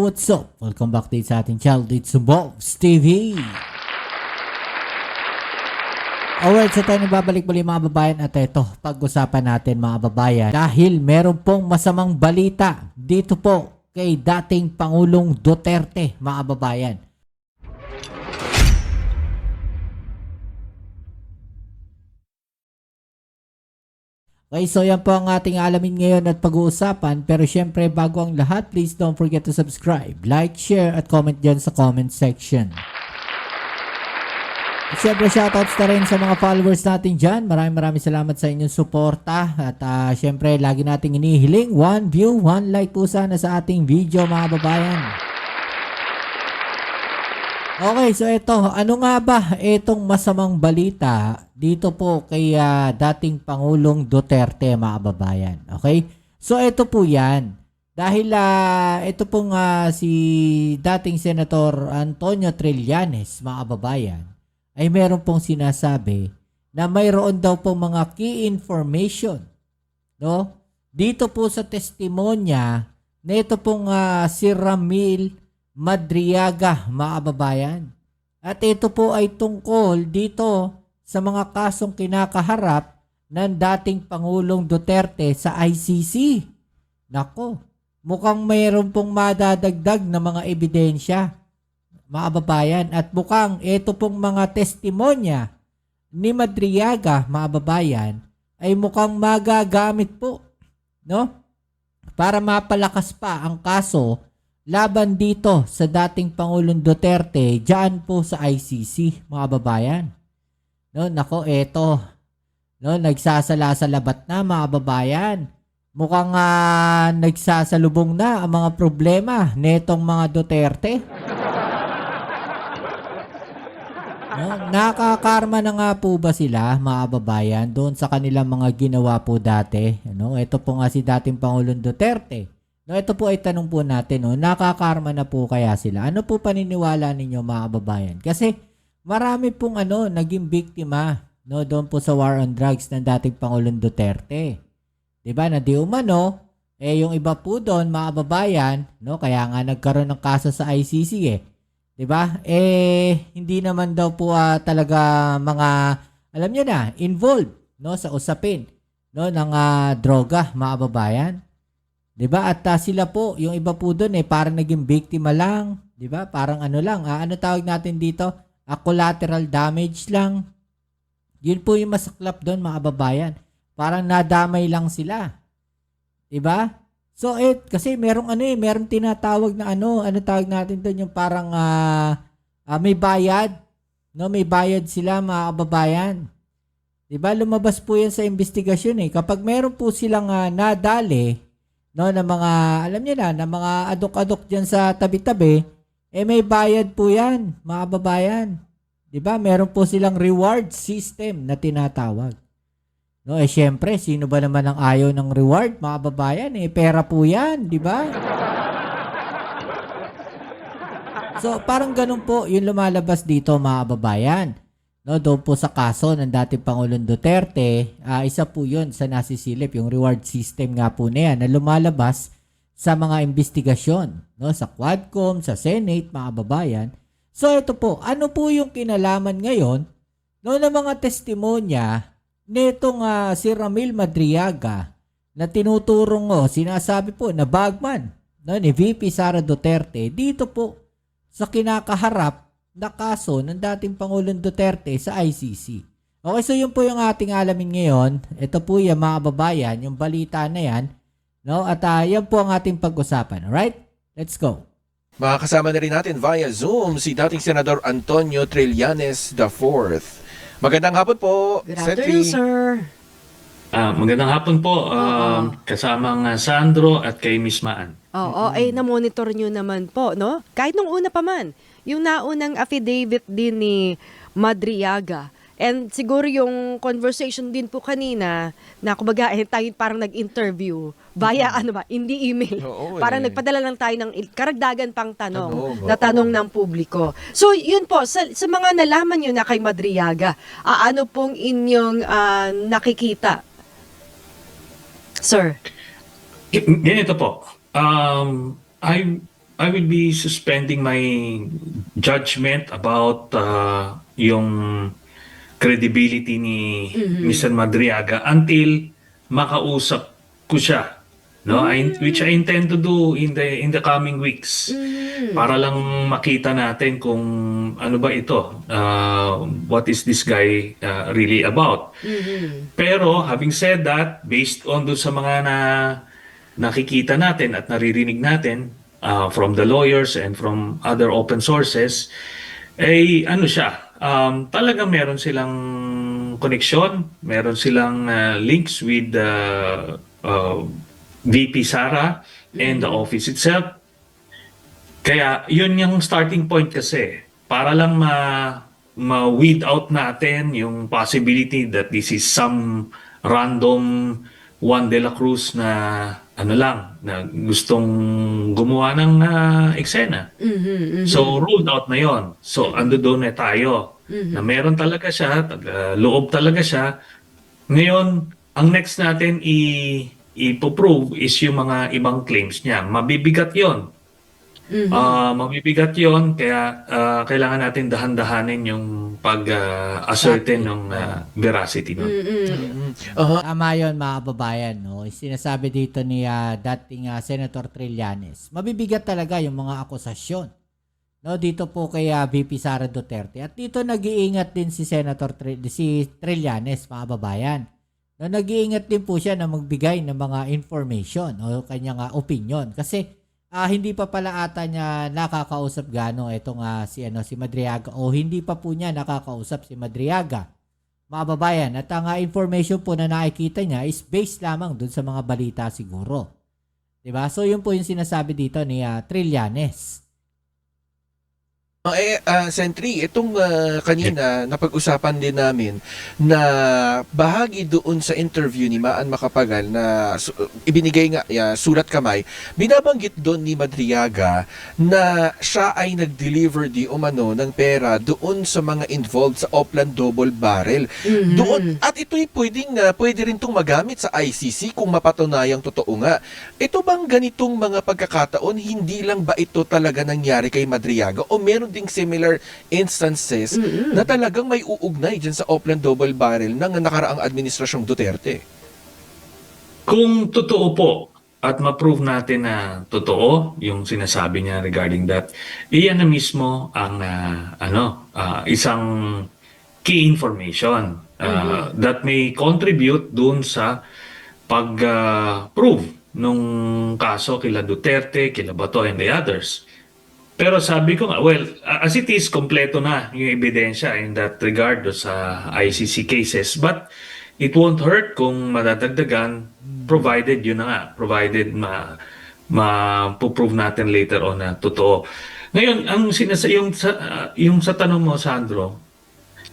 what's up? Welcome back din sa ating channel dito sa Bobs TV. Alright, so tayo nababalik muli mga babayan at ito, pag-usapan natin mga babayan dahil meron pong masamang balita dito po kay dating Pangulong Duterte mga babayan. Okay, so yan po ang ating alamin ngayon at pag-uusapan. Pero syempre, bago ang lahat, please don't forget to subscribe, like, share, at comment dyan sa comment section. At syempre, shoutouts na rin sa mga followers natin dyan. Maraming salamat sa inyong suporta. At syempre, lagi nating inihiling 1 view, 1 like po sana sa ating video mga babayan. Okay, so ito, ano nga ba itong masamang balita dito po kay dating Pangulong Duterte mga babayan? Okay, so ito po yan. Dahil ito pong si dating Senator Antonio Trillanes mga babayan ay meron pong sinasabi na mayroon daw pong mga key information, no? Dito po sa testimonya na ito pong si Ramil Madriaga mga kababayan. At ito po ay tungkol dito sa mga kasong kinakaharap ng dating Pangulong Duterte sa ICC. Nako, mukhang mayroon pong madadagdag na mga ebidensya mga kababayan. At mukhang ito pong mga testimonya ni Madriaga mga kababayan ay mukhang magagamit po, no? Para mapalakas pa ang kaso laban dito sa dating Pangulong Duterte diyan po sa ICC mga babayan. No, nako eto. No, nagsasala-salabat na mga babayan. Mukhang nagsasalubong na ang mga problema netong mga Duterte. No, nakakarma na nga po ba sila mga babayan doon sa kanilang mga ginawa po dati? Ano, ito po nga si dating Pangulong Duterte. No, ito po ay tanong po natin, no, nakakarma na po kaya sila? Ano po paniniwala ninyo mga kababayan? Kasi marami pong naging biktima, no, doon po sa war on drugs ng dating Pangulong Duterte. 'Di ba? Na di umano, yung iba po doon mga kababayan, no, kaya nga nagkaroon ng kaso sa ICC 'Di ba? Hindi naman daw po talaga mga alam niyo na, involved, no, sa usapin, no, ng droga mga kababayan. 'Di ba? At sila po, yung iba po doon parang naging biktima lang, 'di ba? Parang lang, ano tawag natin dito? Collateral damage lang. 'Yun po yung masaklap doon, mga kababayan. Parang nadamay lang sila. 'Di ba? So kasi merong merong tinatawag na ano tawag natin doon yung parang may bayad, no? May bayad sila, mga kababayan. 'Di ba? Lumabas po 'yan sa investigasyon Kapag meron po silang nadali, no, na mga, alam niyo na mga adok-adok diyan sa tabi-tabi, may bayad po 'yan, mga kababayan. 'Di ba? Meron po silang reward system na tinatawag. No, syempre, sino ba naman ang ayaw ng reward, mga kababayan? Pera po 'yan, 'di ba? So, parang ganun po 'yung lumalabas dito, mga kababayan. No, doon po sa kaso ng dating Pangulong Duterte, isa po yun sa nasisilip, yung reward system nga po na yan na lumalabas sa mga investigasyon, no, sa Quadcom, sa Senate, mga kababayan. So ito po, ano po yung kinalaman ngayon no, ng mga testimonya nitong si Ramil Madriaga na tinuturong sinasabi po na bagman, no, ni VP Sara Duterte dito po sa kinakaharap na kaso ng dating Pangulong Duterte sa ICC. Okay, so yun po yung ating alamin ngayon. Ito po yung mga babayan, yung balita na yan. No? At yan po ang ating pag-usapan. Alright? Let's go. Makakasama na rin natin via Zoom si dating Senador Antonio Trillanes IV. Magandang hapon po, Good afternoon, sir. Magandang hapon po, kasamang Sandro at kay Miss Maan. Oo, na-monitor nyo naman po, no? Kahit nung una pa man, yung naunang affidavit din ni Madriaga. And siguro yung conversation din po kanina, na kumbaga tayo parang nag-interview via hindi email. Oo, parang nagpadala lang tayo ng karagdagan pang tanong na tanong ng publiko. So yun po, sa mga nalaman nyo na kay Madriaga, ano pong inyong nakikita? Sir? Ganito po, I will be suspending my judgment about yung credibility ni Mr. Madriaga until makausap ko siya, no? Which I intend to do in the coming weeks para lang makita natin kung ano ba ito, what is this guy really about. Pero having said that, based on dun sa mga nakikita natin at naririnig natin from the lawyers and from other open sources, ay ano siya, talagang meron silang connection, meron silang links with VP Sara and the office itself. Kaya yun yung starting point kasi para lang ma-weed out natin yung possibility that this is some random Juan de la Cruz na ano lang, na gustong gumawa ng eksena. So, ruled out na yon. So, ando doon na tayo. Na meron talaga siya, loob talaga siya. Ngayon, ang next natin ipoprove is yung mga ibang claims niya. Mabibigat yon. Mabibigat yon, kaya kailangan natin dahan-dahanin yung pag-ascertain ng veracity nun. Tama yun, mga kababayan, no? Sinasabi dito ni dating Senator Trillanes, mabibigat talaga yung mga akusasyon, no, dito po kay VP Sara Duterte. At dito nag-iingat din si si Trillanes, mga kababayan. No, nag-iingat din po siya na magbigay ng mga information o kanyang opinion kasi hindi pa pala ata niya nakakausap gano itong si Madriaga o hindi pa po niya nakakausap si Madriaga, mga babayan. At ang information po na nakikita niya is based lamang dun sa mga balita siguro. Diba? So yun po yung sinasabi dito ni Trillanes. Sentry, itong kanina napag-usapan din namin na bahagi doon sa interview ni Maan Macapagal na ibinigay nga sulat kamay, binabanggit doon ni Madriaga na siya ay nag-deliver di umano ng pera doon sa mga involved sa Oplan Double Barrel. Doon, at ito'y pwede rin itong magamit sa ICC kung mapatunayang totoo nga. Ito bang ganitong mga pagkakataon, hindi lang ba ito talaga nangyari kay Madriaga o meron ding similar instances na talagang may uugnay dyan sa Oplan Double Barrel ng nakaraang administrasyong Duterte? Kung totoo po at ma-prove natin na totoo yung sinasabi niya regarding that, iyan na mismo ang isang key information that may contribute dun sa pag-prove nung kaso kila Duterte, kila Bato and the others. Pero sabi ko nga, well, as it is, kompleto na yung ebidensya in that regard sa ICC cases. But it won't hurt kung madadagdagan, provided yun na nga, provided ma-prove natin later on na totoo. Ngayon, yung sa tanong mo, Sandro,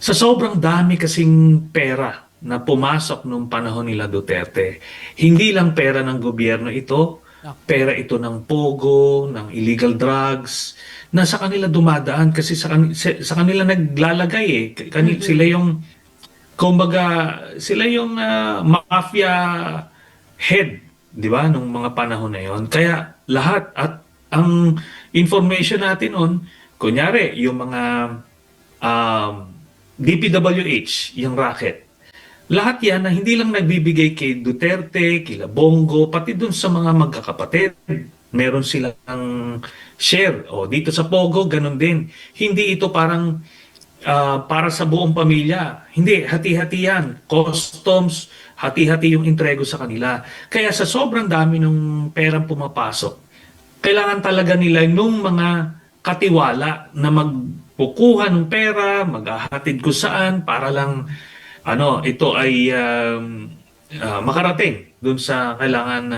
sa sobrang dami kasing pera na pumasok nung panahon nila Duterte, hindi lang pera ng gobyerno ito, pera ito ng pogo, ng illegal drugs, na sa kanila dumadaan kasi sa kanila naglalagay sila yung, kumbaga, sila yung mafia head, di ba, nung mga panahon na yon. Kaya lahat, at ang information natin on, kunyari, yung mga DPWH, yung racket, lahat yan na hindi lang nagbibigay kay Duterte, kila Bongo, pati dun sa mga magkakapatid. Meron silang share. O dito sa Pogo, ganun din. Hindi ito parang para sa buong pamilya. Hindi, hati-hati yan. Customs, hati-hati yung entrego sa kanila. Kaya sa sobrang dami ng perang pumapasok, kailangan talaga nila nung mga katiwala na magpukuha ng pera, maghahatid ko saan, para lang ito ay makarating dun sa kailangan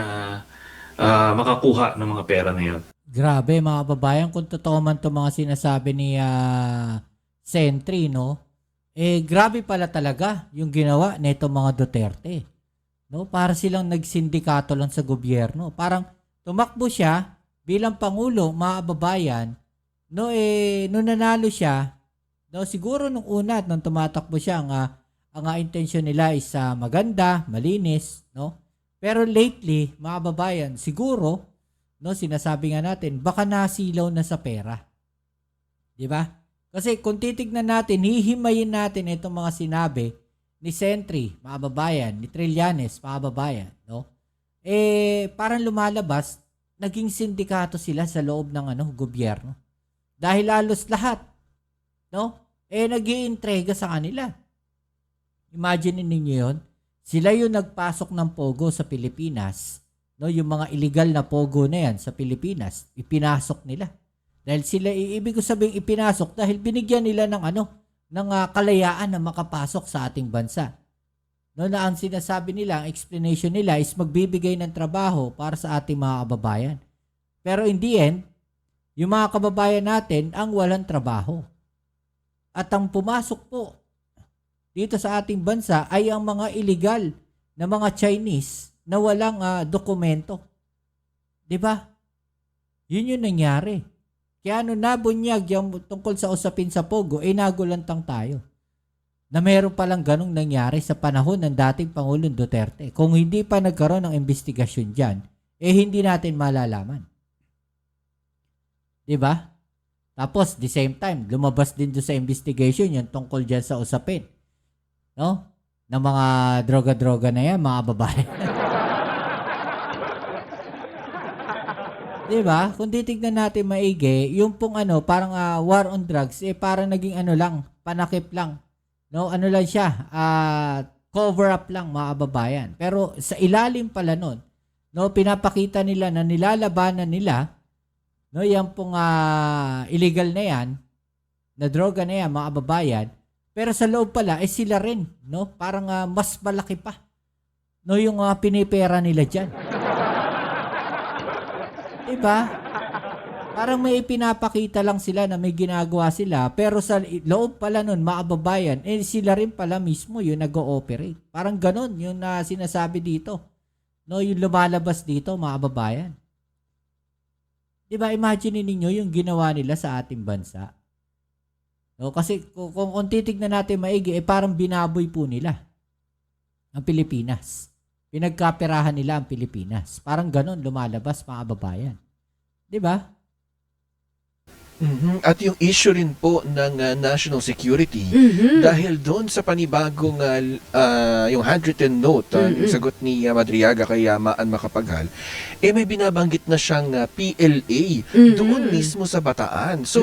makakuha ng mga pera na yun. Grabe, mga babayan, kung totoo man itong mga sinasabi ni Sentry, no? Grabe pala talaga yung ginawa nitong mga Duterte. No? Para silang nagsindikato lang sa gobyerno. Parang tumakbo siya bilang Pangulo, mga babayan, no, nung nanalo siya, no, siguro nung una, nung tumatakbo siya, ang intensyon nila is maganda, malinis, no? Pero lately, mga babayan, siguro, no, sinasabi nga natin, baka nasilaw na sa pera. Di ba? Kasi kung titignan natin, hihimayin natin itong mga sinabi ni Sentry, mga babayan, ni Trillanes, mga babayan, no? Parang lumalabas, naging sindikato sila sa loob ng gobyerno. Dahil halos lahat, no? Nag-iintrega sa kanila. Imagine ninyo yun. Sila yung nagpasok ng pogo sa Pilipinas, no? Yung mga illegal na pogo na yan sa Pilipinas, ipinasok nila. Dahil sila, ibig ko sabihin ipinasok dahil binigyan nila ng kalayaan na makapasok sa ating bansa. No, na ang sinasabi nila, ang explanation nila is magbibigay ng trabaho para sa ating mga kababayan. Pero in the end, yung mga kababayan natin ang walang trabaho. At ang pumasok po dito sa ating bansa ay ang mga illegal na mga Chinese na walang dokumento. 'Di ba? Yun yung nangyari. Kaya nabunyag yung tungkol sa usapin sa Pogo, nagulantang tayo. Na meron palang ganong nangyari sa panahon ng dating Pangulong Duterte. Kung hindi pa nagkaroon ng investigasyon dyan, hindi natin malalaman. Diba? Tapos, the same time, lumabas din doon sa investigation yung tungkol dyan sa usapin. No? Ng mga droga-droga na yan, mga babae. Diba? Kung titignan natin maigi, yung pong parang war on drugs, parang naging lang, panakip lang. No, lang siya, cover up lang mga kababayan. Pero sa ilalim pala nun, no, pinapakita nila na nilalabanan nila, no, yung pong illegal na yan, na droga na yan mga kababayan, pero sa loob pala, sila rin, no, parang mas malaki pa, no, yung pinipera nila dyan. Diba? Parang may ipinapakita lang sila na may ginagawa sila, pero sa loob pala nun, mga kababayan, sila rin pala mismo yung nag-ooperate. Parang ganon yung sinasabi dito. No, yung lumalabas dito, mga kababayan. Diba, imagine ninyo yung ginawa nila sa ating bansa. No, kasi kung titignan natin maigi, parang binaboy po nila ang Pilipinas. Pinagkaperahan nila ang Pilipinas. Parang ganon lumalabas, mga kababayan. Diba? At yung issue rin po ng national security dahil doon sa panibagong yung handwritten note, yung sagot ni Madriaga kay Maan Macapagal, may binabanggit na siyang PLA doon mismo sa Bataan. So,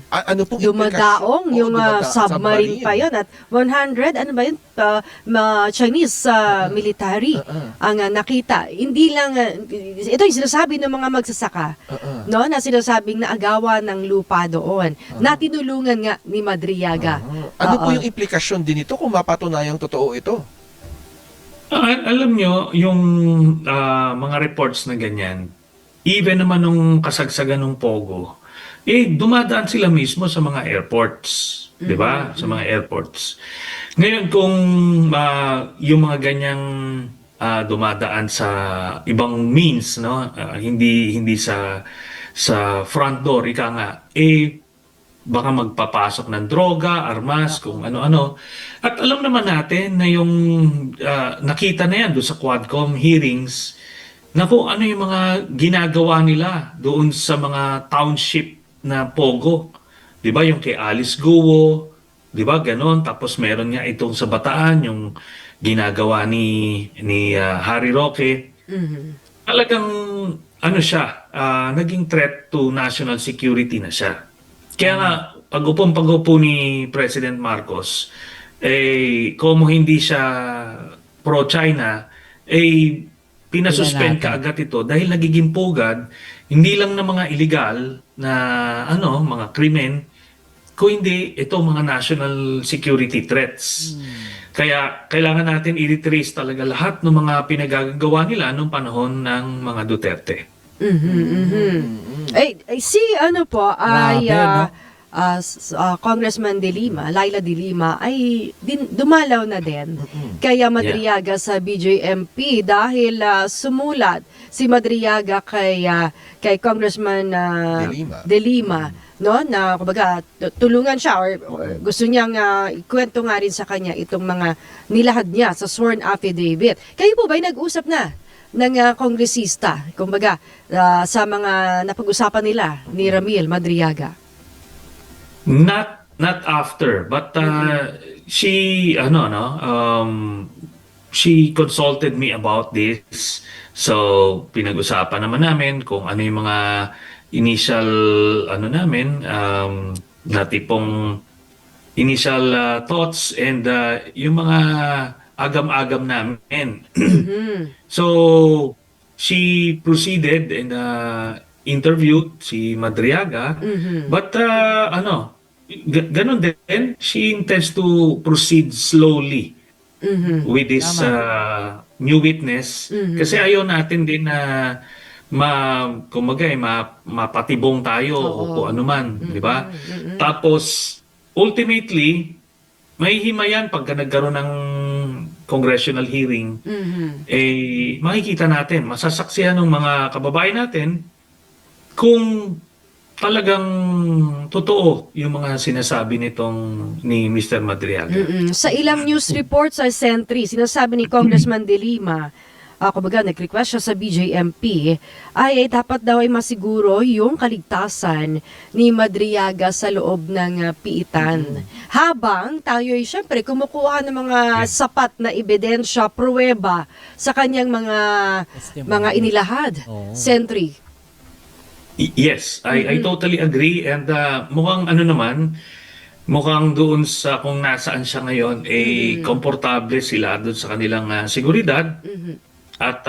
ano pong Dumadaong yung submarine pa yun at 100, ano ba yun, Chinese military ang nakita. Hindi lang, ito yung sinasabi ng mga magsasaka, no, na sinasabing naagawa ng lupa doon, na tinulungan nga ni Madriaga. Ano po yung implikasyon din ito kung mapatunayang totoo ito? Alam nyo, yung mga reports na ganyan, even naman nung kasagsagan ng Pogo, dumadaan sila mismo sa mga airports. Di ba? Sa mga airports. Ngayon, kung yung mga ganyang dumadaan sa ibang means, no, hindi sa front door, ika nga, baka magpapasok ng droga, armas, kung ano-ano. At alam naman natin na yung nakita na yan doon sa Quadcom hearings, na kung ano yung mga ginagawa nila doon sa mga township na Pogo. Di ba? Yung kay Alice Guo, di ba? Ganon. Tapos meron nga itong sa Bataan, yung ginagawa ni Harry Roque. Talagang siya, naging threat to national security na siya. Kaya nga, pag-upo ni President Marcos, kung hindi siya pro-China, pinasuspend ka agad ito dahil nagiging pugad, hindi lang ng mga illegal na mga krimen, kung hindi ito mga national security threats. Kaya kailangan natin i-retrace talaga lahat ng mga pinagagawa nila nung panahon ng mga Duterte. Congressman De Lima, Laila De Lima, ay dumalaw na din kaya Madriaga sa BJMP dahil sumulat si Madriaga kay Congressman De Lima, no, na kumbaga tulungan siya or gusto niyang ikwento nga rin sa kanya itong mga nilahad niya sa sworn affidavit. Kayo po ba'y nag-usap na ng kongresista, kumbaga, sa mga napag-usapan nila ni Ramil Madriaga? Not after, but she she consulted me about this. So pinag-usapan naman namin kung ano yung mga initial namin na tipong initial thoughts and yung mga agam-agam namin. So she proceeded and interviewed si Madriaga, but ganun din, she intends to proceed slowly with this new witness kasi ayaw natin din na mapatibong tayo o kung ano man, di ba? Tapos ultimately may himayan pagka nagkaroon ng congressional hearing, makikita natin, masasaksihan ng mga kababayan natin kung talagang totoo yung mga sinasabi ni Mr. Madriaga. Sa ilang news reports sa Sentry, sinasabi ni Congressman De Lima, kumbaga nag-request siya sa BJMP, ay dapat daw ay masiguro yung kaligtasan ni Madriaga sa loob ng piitan. Habang tayo ay syempre kumukuha ng mga sapat na ebidensya, pruweba sa kanyang mga inilahad. Sentry. Yes, I totally agree, and mukhang doon sa kung nasaan siya ngayon, komportable sila doon sa kanilang seguridad. At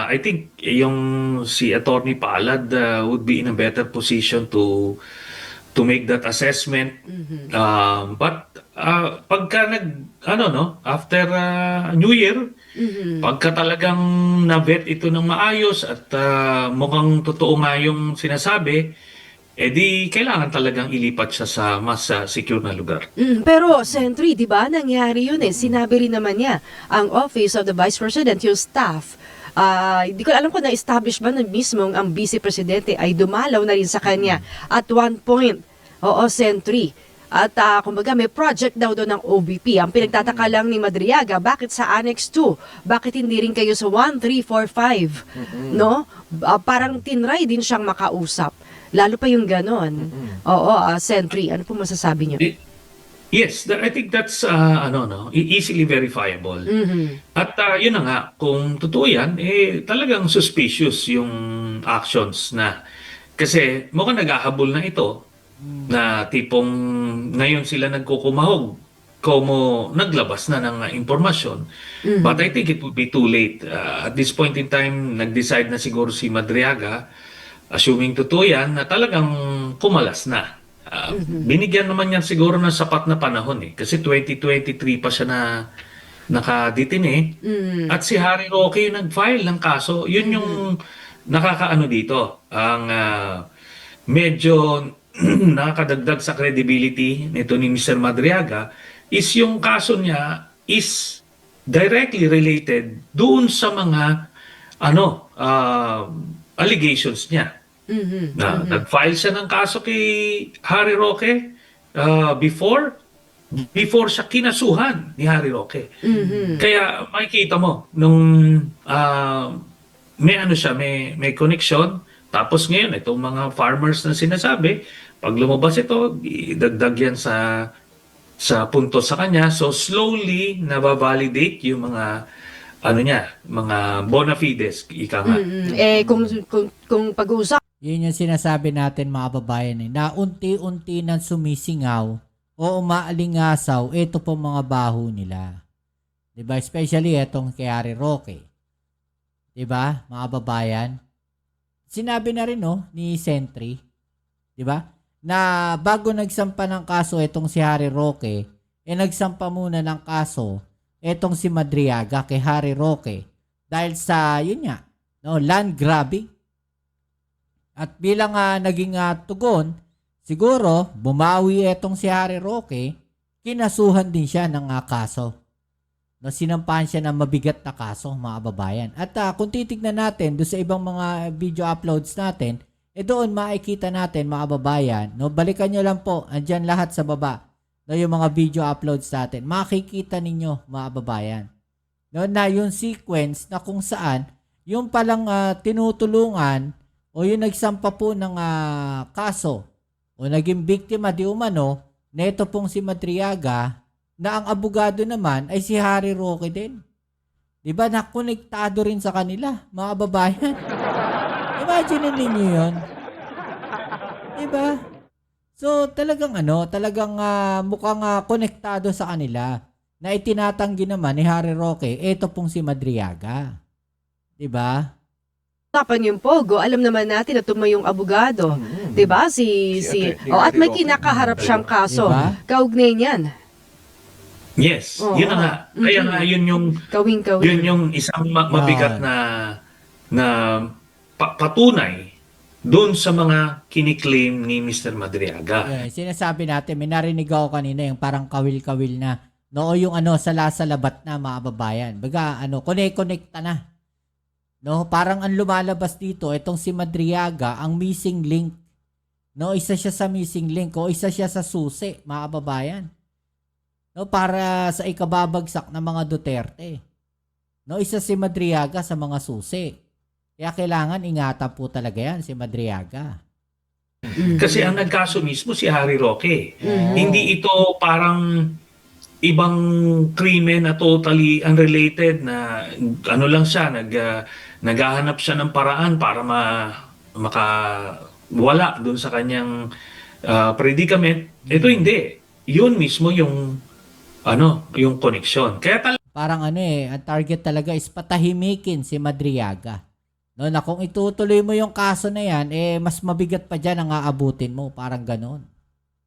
I think yung si Attorney Palad would be in a better position to make that assessment. But pagka after New Year, pagka talagang na-vet ito ng maayos at mukhang totoo nga yung sinasabi, di kailangan talagang ilipat siya sa mas secure na lugar. Pero, Sentry, di ba, nangyari yun Sinabi rin naman niya, ang Office of the Vice President, yung staff, di ko alam kung na-establish ba na mismo ang Vice Presidente ay dumalaw na rin sa kanya at one point. Oo, Sentry. At kumbaga may project daw doon ng OBP. Ang pinagtataka lang ni Madriaga, bakit sa Annex 2? Bakit hindi rin kayo sa 1, 3, 4, 5? No? Parang tinry din siyang makausap. Lalo pa yung ganon. Oo, Sentry, ano po masasabi niyo? Yes, I think that's easily verifiable. At yun na nga, kung totoo yan, talagang suspicious yung actions na. Kasi mukhang naghahabol na ito na tipong ngayon sila nagkukumahog como naglabas na ng impormasyon. But I think it would be too late. At this point in time, nag-decide na siguro si Madriaga, assuming totoo yan, na talagang kumalas na. Binigyan naman yan siguro ng sapat na panahon kasi 2023 pa siya na nakadetine. At si Harry Roque yung nag-file ng kaso. Yun yung nakakaano dito. Ang medyo nakakadagdag sa credibility nito ni Mr. Madriaga is yung kaso niya is directly related doon sa mga allegations niya. Nag-file siya ng kaso kay Harry Roque before siya kinasuhan ni Harry Roque. Kaya makikita mo nung may connection, tapos ngayon itong mga farmers na sinasabi, pag lumabas ito, idagdag yan sa punto sa kanya. So slowly nababalidate yung mga mga bona fides, ika nga. Kung pag-uusap Yun yung sinasabi natin mga babayan na unti-unti nang sumisingaw o umaalingasaw, ito po mga baho nila. Diba? Especially itong kay Harry Roque. Diba, mga babayan? Sinabi na rin ni Sentry, diba? Na bago nagsampa ng kaso itong si Harry Roque, nagsampa muna ng kaso itong si Madriaga kay Harry Roque dahil sa, land grabbing. At bilang naging tugon, siguro bumawi itong si Harry Roque, kinasuhan din siya ng kaso. Sinampahan siya ng mabigat na kaso, mga babayan. At kung titignan natin doon sa ibang mga video uploads natin, doon makikita natin, mga babayan, balikan nyo lang po, andyan lahat sa baba, yung mga video uploads natin, makikita ninyo, mga babayan, na yung sequence na kung saan yung palang tinutulungan o yung nagsampa po ng kaso o naging biktima di umano, neto pong si Madriaga, na ang abogado naman ay si Harry Roque din. Diba, nakonektado rin sa kanila, mga babayan. Imagine ninyo yun. Diba? So, talagang mukhang konektado sa kanila na itinatanggi naman ni Harry Roque, eto pong si Madriaga. Diba? Usapan yung Pogo, alam naman natin na tumayong abogado. 'Di ba? Si Attorney at may Roque. kinakaharap siyang kaso. Diba? Kaugnay niyan. Yes, Oo. yun na nga. Kaya nga yun yung Kawing-kawing. isang mabigat na patunay doon sa mga kiniklaim ni Mr. Madriaga. Sinasabi natin, may narinig ako kanina yung parang kawil-kawil na, no, yung sala-salabat na, mga babayan. Baga, connect-connecta na. No, parang ang lumalabas dito, itong si Madriaga, ang missing link. No, isa siya sa missing link o isa siya sa susi, mga kababayan. No, para sa ikababagsak ng mga Duterte. No, isa si Madriaga sa mga susi. Kaya kailangan ingatan po talaga yan si Madriaga. Kasi ang nagkaso mismo si Harry Roque. Oo. Hindi ito parang ibang krimen na totally unrelated na lang siya, naghahanap siya ng paraan para makawala doon sa kanyang predicament. Ito hindi. Yun mismo yung yung connection. Kaya Parang ang target talaga is patahimikin si Madriaga. No, na kung itutuloy mo yung kaso na yan, mas mabigat pa dyan ang aabutin mo. Parang ganon.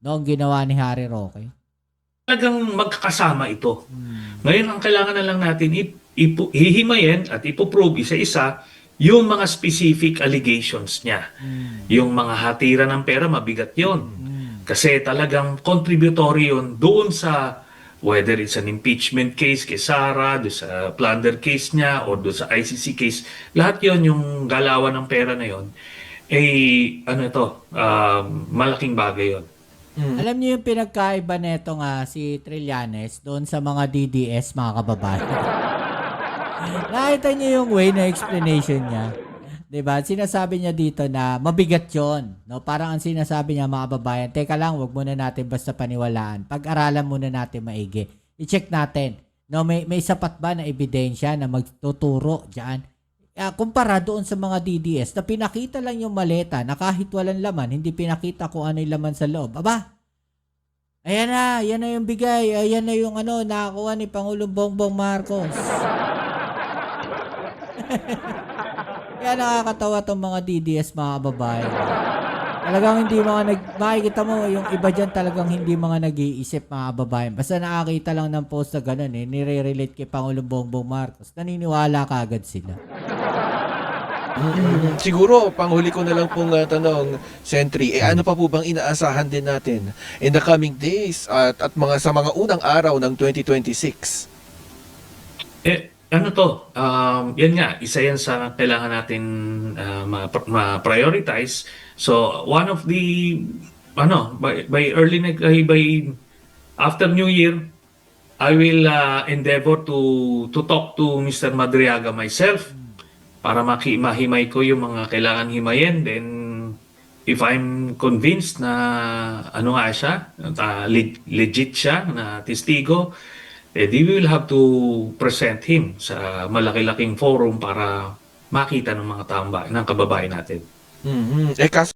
No, ang ginawa ni Harry Roque. talagang magkakasama ito. Ngayon, ang kailangan na lang natin hihimayin at ipoprove isa-isa yung mga specific allegations niya. Yung mga hatiran ng pera, mabigat yon. Kasi talagang contributory yun doon sa whether it's an impeachment case kay Sara, doon sa plunder case niya, or doon sa ICC case. Lahat yon yung galawan ng pera na yon, malaking bagay yon. Alam niyo yung pinagkaiba neto nga si Trillanes doon sa mga DDS, mga kababayan. Nakita niyo yung way na explanation niya. 'Di ba? Sinasabi niya dito na mabigat 'yon, no? Parang ang sinasabi niya, mga kababayan, teka lang, wag muna natin basta paniwalaan. Pag-aralan muna natin maigi. I-check natin. No, may sapat ba na ebidensya na magtuturo diyan? Kumpara doon sa mga DDS na pinakita lang yung maleta na kahit walang laman, hindi pinakita kung ano yung laman sa loob. Aba, ayan na yung bigay, ayan na yung nakakuha ni Pangulong Bongbong Marcos. Kaya nakakatawa tong mga DDS, mga babae. Talagang hindi makikita mo yung iba dyan talagang hindi mga nag-iisip, mga babae. Basta nakakita lang ng post na gano'n nire-relate kay Pangulong Bongbong Marcos, naniniwala ka agad sila. Siguro, panghuli ko na lang pong tanong, Sentry, ano pa po bang inaasahan din natin in the coming days at sa mga unang araw ng 2026? Yan nga, isa yan sa kailangan natin ma-prioritize. So, one of the, by after New Year, I will endeavor to talk to Mr. Madriaga myself para mahimay ko yung mga kailangan himayin. Then, if I'm convinced na siya, legit siya, na testigo, we will have to present him sa malaki-laking forum para makita ng mga ng kababayan natin. Kaso